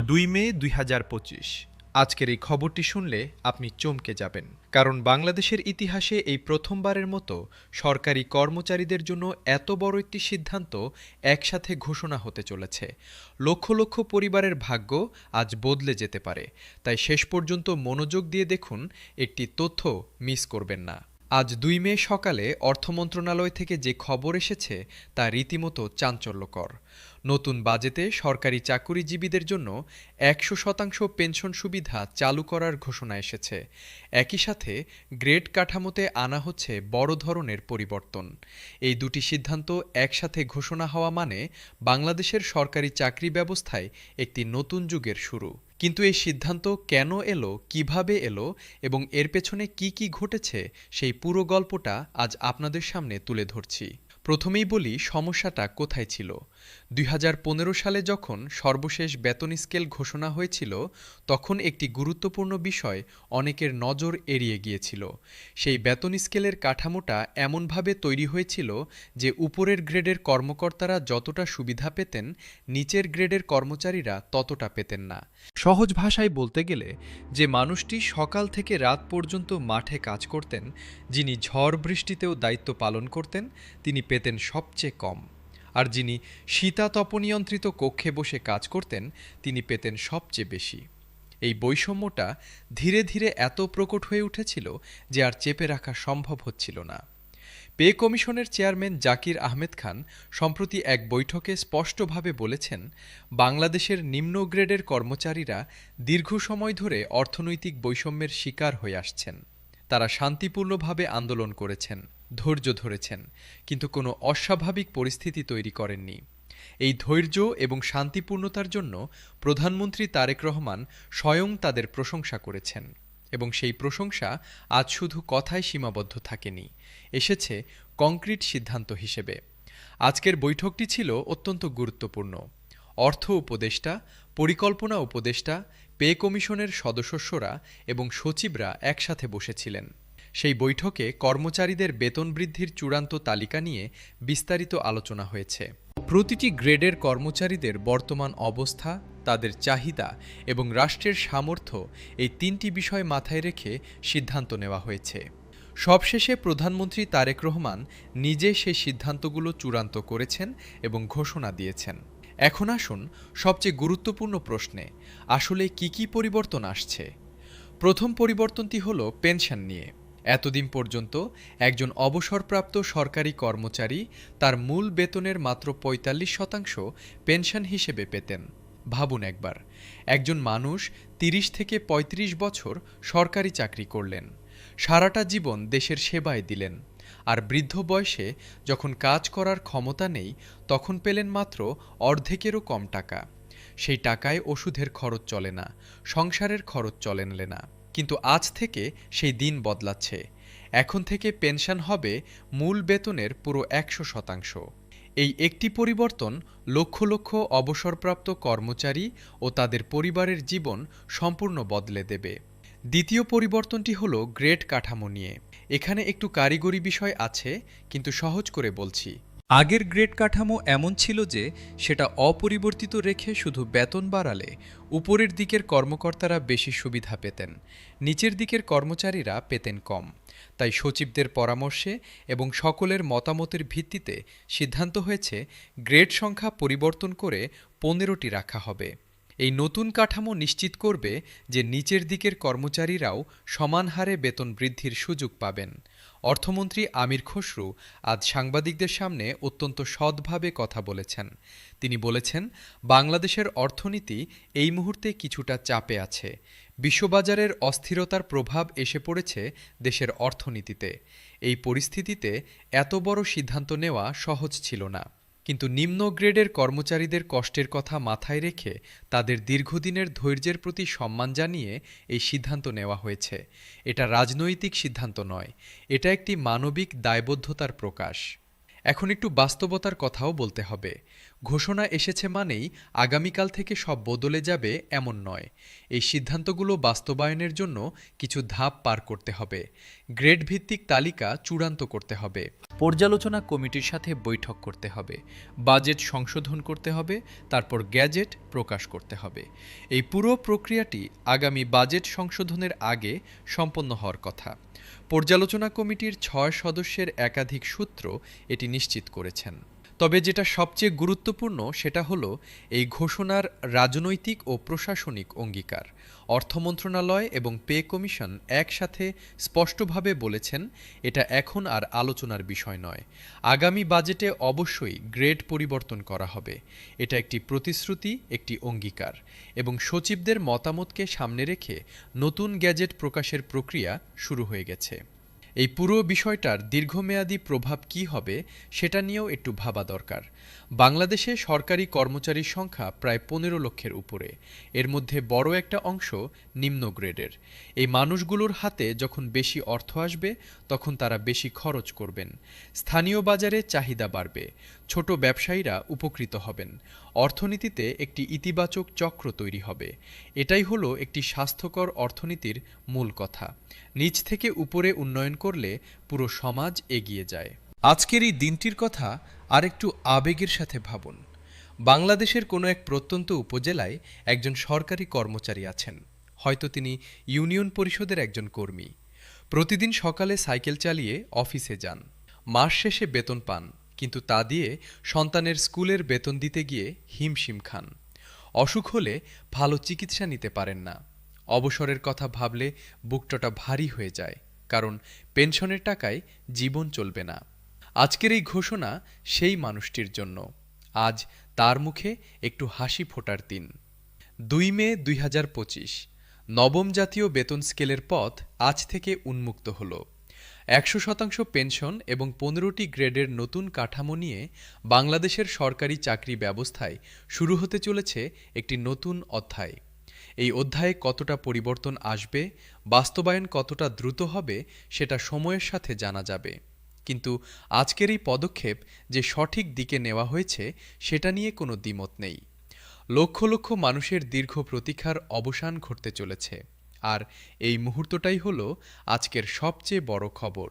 ২ মে ২০২৫। আজকের এই খবরটি শুনলে আপনি চমকে যাবেন, কারণ বাংলাদেশের ইতিহাসে এই প্রথমবারের মতো সরকারি কর্মচারীদের জন্য এত বড় একটি সিদ্ধান্ত একসাথে ঘোষণা হতে চলেছে। লক্ষ লক্ষ পরিবারের ভাগ্য আজ বদলে যেতে পারে, তাই শেষ পর্যন্ত মনোযোগ দিয়ে দেখুন, একটি তথ্য মিস করবেন না। আজ ২ মে সকালে অর্থ মন্ত্রণালয় থেকে যে খবর এসেছে তা রীতিমতো চাঞ্চল্যকর। নতুন বাজেটে সরকারি চাকুরিজীবীদের জন্য ১০০% পেনশন সুবিধা চালু করার ঘোষণা এসেছে। একই সাথে গ্রেড কাঠামোতে আনা হচ্ছে বড় ধরনের পরিবর্তন। এই দুটি সিদ্ধান্ত একসাথে ঘোষণা হওয়া মানে বাংলাদেশের সরকারি চাকরি ব্যবস্থায় একটি নতুন যুগের শুরু। কিন্তু এই সিদ্ধান্ত কেন এলো, কিভাবে এলো এবং এর পেছনে কি কি ঘটেছে সেই পুরো গল্পটা আজ আপনাদের সামনে তুলে ধরছি। প্রথমেই বলি সমস্যাটা কোথায় ছিল। ২০১৫ সালে যখন সর্বশেষ বেতন স্কেল ঘোষণা হয়েছিল, তখন একটি গুরুত্বপূর্ণ বিষয় অনেকের নজর এড়িয়ে গিয়েছিল। সেই বেতন স্কেলের কাঠামোটা এমনভাবে তৈরি হয়েছিল যে উপরের গ্রেডের কর্মকর্তারা যতটা সুবিধা পেতেন, নিচের গ্রেডের কর্মচারীরা ততটা পেতেন না। সহজ ভাষায় বলতে গেলে, যে মানুষটি সকাল থেকে রাত পর্যন্ত মাঠে কাজ করতেন, যিনি ঝড় বৃষ্টিতেও দায়িত্ব পালন করতেন, তিনি পেতেন সবচেয়ে কম। আর যিনি শীতাতপনিয়ন্ত্রিত কক্ষে বসে কাজ করতেন, তিনি পেতেন সবচেয়ে বেশি। এই বৈষম্যটা ধীরে ধীরে এত প্রকট হয়ে উঠেছিল যে আর চেপে রাখা সম্ভব হচ্ছিল না। পে কমিশনের চেয়ারম্যান জাকির আহমেদ খান সম্প্রতি এক বৈঠকে স্পষ্টভাবে বলেছেন, বাংলাদেশের নিম্ন গ্রেডের কর্মচারীরা দীর্ঘ সময় ধরে অর্থনৈতিক বৈষম্যের শিকার হয়ে আসছেন। তারা শান্তিপূর্ণভাবে আন্দোলন করেছেন, ধৈর্য ধরেছেন, কিন্তু কোনো অস্বাভাবিক পরিস্থিতি তৈরি করেননি। এই ধৈর্য এবং শান্তিপূর্ণতার জন্য প্রধানমন্ত্রী তারেক রহমান স্বয়ং তাদের প্রশংসা করেছেন, এবং সেই প্রশংসা আজ শুধু কথায় সীমাবদ্ধ থাকেনি, এসেছে কংক্রিট সিদ্ধান্ত হিসেবে। আজকের বৈঠকটি ছিল অত্যন্ত গুরুত্বপূর্ণ। অর্থ উপদেষ্টা, পরিকল্পনা উপদেষ্টা, পে কমিশনের সদস্যরা এবং সচিবরা একসাথে বসেছিলেন। সেই বৈঠকে কর্মচারীদের বেতন বৃদ্ধির চূড়ান্ত তালিকা নিয়ে বিস্তারিত আলোচনা হয়েছে। প্রতিটি গ্রেডের কর্মচারীদের বর্তমান অবস্থা, তাদের চাহিদা এবং রাষ্ট্রের সামর্থ্য, এই তিনটি বিষয় মাথায় রেখে সিদ্ধান্ত নেওয়া হয়েছে। সবশেষে প্রধানমন্ত্রী তারেক রহমান নিজে সেই সিদ্ধান্তগুলো চূড়ান্ত করেছেন এবং ঘোষণা দিয়েছেন। এখন আসুন সবচেয়ে গুরুত্বপূর্ণ প্রশ্নে, আসলে কি কি পরিবর্তন আসছে। প্রথম পরিবর্তনটি হলো পেনশন নিয়ে। এতদিন পর্যন্ত একজন অবসরপ্রাপ্ত সরকারি কর্মচারী তার মূল বেতনের মাত্র ৪৫% পেনশন হিসেবে পেতেন। ভাবুন একবার, একজন মানুষ ৩০ থেকে ৩৫ বছর সরকারি চাকরি করলেন, সারাটা জীবন দেশের সেবায় দিলেন, আর বৃদ্ধ বয়সে যখন কাজ করার ক্ষমতা নেই, তখন পেলেন মাত্র অর্ধেকেরও কম টাকা। সেই টাকায় ওষুধের খরচ চলে না, সংসারের খরচ চলে না। কিন্তু আজ থেকে সেই দিন বদলাচ্ছে। এখন থেকে পেনশন হবে মূল বেতনের পুরো ১০০%। এই একটি পরিবর্তন লক্ষ লক্ষ অবসরপ্রাপ্ত কর্মচারী ও তাদের পরিবারের জীবন সম্পূর্ণ বদলে দেবে। দ্বিতীয় পরিবর্তনটি হলো গ্রেড কাঠামো নিয়ে। এখানে একটু কারিগরি বিষয় আছে, কিন্তু সহজ করে বলছি। আগের গ্রেড কাঠামো এমন ছিল যে সেটা অপরিবর্তিত রেখে শুধু বেতন বাড়ালে উপরের দিকের কর্মকর্তারা বেশি সুবিধা পেতেন, নিচের দিকের কর্মচারীরা পেতেন কম। তাই সচিবদের পরামর্শে এবং সকলের মতামতের ভিত্তিতে সিদ্ধান্ত হয়েছে গ্রেড সংখ্যা পরিবর্তন করে ১৫টি রাখা হবে। এই নতুন কাঠামো নিশ্চিত করবে যে নিচের দিকের কর্মচারীরাও সমান হারে বেতন বৃদ্ধির সুযোগ পাবেন। অর্থমন্ত্রী আমির খসরু আজ সাংবাদিকদের সামনে অত্যন্ত সৎভাবে কথা বলেছেন। তিনি বলেছেন, বাংলাদেশের অর্থনীতি এই মুহূর্তে কিছুটা চাপে আছে। বিশ্ববাজারের অস্থিরতার প্রভাব এসে পড়েছে দেশের অর্থনীতিতে। এই পরিস্থিতিতে এত বড় সিদ্ধান্ত নেওয়া সহজ ছিল না। কিন্তু নিম্ন গ্রেডের কর্মচারীদের কষ্টের কথা মাথায় রেখে তাদের দীর্ঘদিনের ধৈর্যের প্রতি সম্মান জানিয়ে এই সিদ্ধান্ত নেওয়া হয়েছে। এটা রাজনৈতিক সিদ্ধান্ত নয়, এটা একটি মানবিক দায়বদ্ধতার প্রকাশ। এখন একটু বাস্তবতার কথাও বলতে হবে। ঘোষণা এসেছে মানেই আগামীকাল থেকে সব বদলে যাবে এমন নয়। এই সিদ্ধান্তগুলো বাস্তবায়নের জন্য কিছু ধাপ পার করতে হবে। গ্রেড ভিত্তিক তালিকা চূড়ান্ত করতে হবে, পর্যালোচনা কমিটির সাথে বৈঠক করতে হবে, বাজেট সংশোধন করতে হবে, তারপর গ্যাজেট প্রকাশ করতে হবে। এই পুরো প্রক্রিয়াটি আগামী বাজেট সংশোধনের আগে সম্পন্ন হওয়ার কথা। পর্যালোচনা কমিটির ৬ সদস্যের একাধিক সূত্র এটি নিশ্চিত করেছেন। তবে যেটা সবচেয়ে গুরুত্বপূর্ণ সেটা হলো এই ঘোষণার রাজনৈতিক ও প্রশাসনিক অঙ্গীকার। অর্থ মন্ত্রণালয় এবং পে কমিশন একসাথে স্পষ্টভাবে বলেছেন এটা এখন আর আলোচনার বিষয় নয়। আগামী বাজেটে অবশ্যই গ্রেড পরিবর্তন করা হবে। এটা একটি প্রতিশ্রুতি, একটি অঙ্গীকার, এবং সচিবদের মতামতকে সামনে রেখে নতুন গ্যাজেট প্রকাশের প্রক্রিয়া শুরু হয়ে গেছে। এই পুরো বিষয়টার দীর্ঘমেয়াদী প্রভাব কী হবে সেটা নিয়েও একটু ভাবা দরকার। বাংলাদেশে সরকারি কর্মচারীর সংখ্যা প্রায় ১৫ লক্ষের উপরে। এর মধ্যে বড় একটা অংশ নিম্ন গ্রেডের। এই মানুষগুলোর হাতে যখন বেশি অর্থ আসবে তখন তারা বেশি খরচ করবেন। স্থানীয় বাজারে চাহিদা বাড়বে, ছোট ব্যবসায়ীরা উপকৃত হবেন, অর্থনীতিতে একটি ইতিবাচক চক্র তৈরি হবে। এটাই হলো একটি স্বাস্থ্যকর অর্থনীতির মূল কথা। নিচ থেকে উপরে উন্নয়ন করলে পুরো সমাজ এগিয়ে যায়। আজকের এই দিনটির কথা আরেকটু আবেগের সাথে ভাবুন। বাংলাদেশের কোনো এক প্রত্যন্ত উপজেলায় একজন সরকারি কর্মচারী আছেন। হয়তো তিনি ইউনিয়ন পরিষদের একজন কর্মী। প্রতিদিন সকালে সাইকেল চালিয়ে অফিসে যান। মাস শেষে বেতন পান, কিন্তু তা দিয়ে সন্তানের স্কুলের বেতন দিতে গিয়ে হিমশিম খান। অসুখ হলে ভালো চিকিৎসা নিতে পারেন না। অবসরের কথা ভাবলে বুকটা ভারী হয়ে যায়, কারণ পেনশনের টাকায় জীবন চলবে না। আজকের এই ঘোষণা সেই মানুষটির জন্য। আজ তার মুখে একটু হাসি ফোটার দিন। ২ মে ২০২৫ নবম জাতীয় বেতন স্কেলের পথ আজ থেকে উন্মুক্ত হল। ১০০% পেনশন এবং ১৫টি গ্রেডের নতুন কাঠামো নিয়ে বাংলাদেশের সরকারি চাকরি ব্যবস্থায় শুরু হতে চলেছে একটি নতুন অধ্যায়। এই অধ্যায়ে কতটা পরিবর্তন আসবে, বাস্তবায়ন কতটা দ্রুত হবে সেটা সময়ের সাথে জানা যাবে। কিন্তু আজকের এই পদক্ষেপ যে সঠিক দিকে নেওয়া হয়েছে সেটা নিয়ে কোনো দ্বিমত নেই। লক্ষ লক্ষ মানুষের দীর্ঘ প্রতীক্ষার অবসান ঘটতে চলেছে, আর এই মুহূর্তটাই হলো আজকের সবচেয়ে বড় খবর।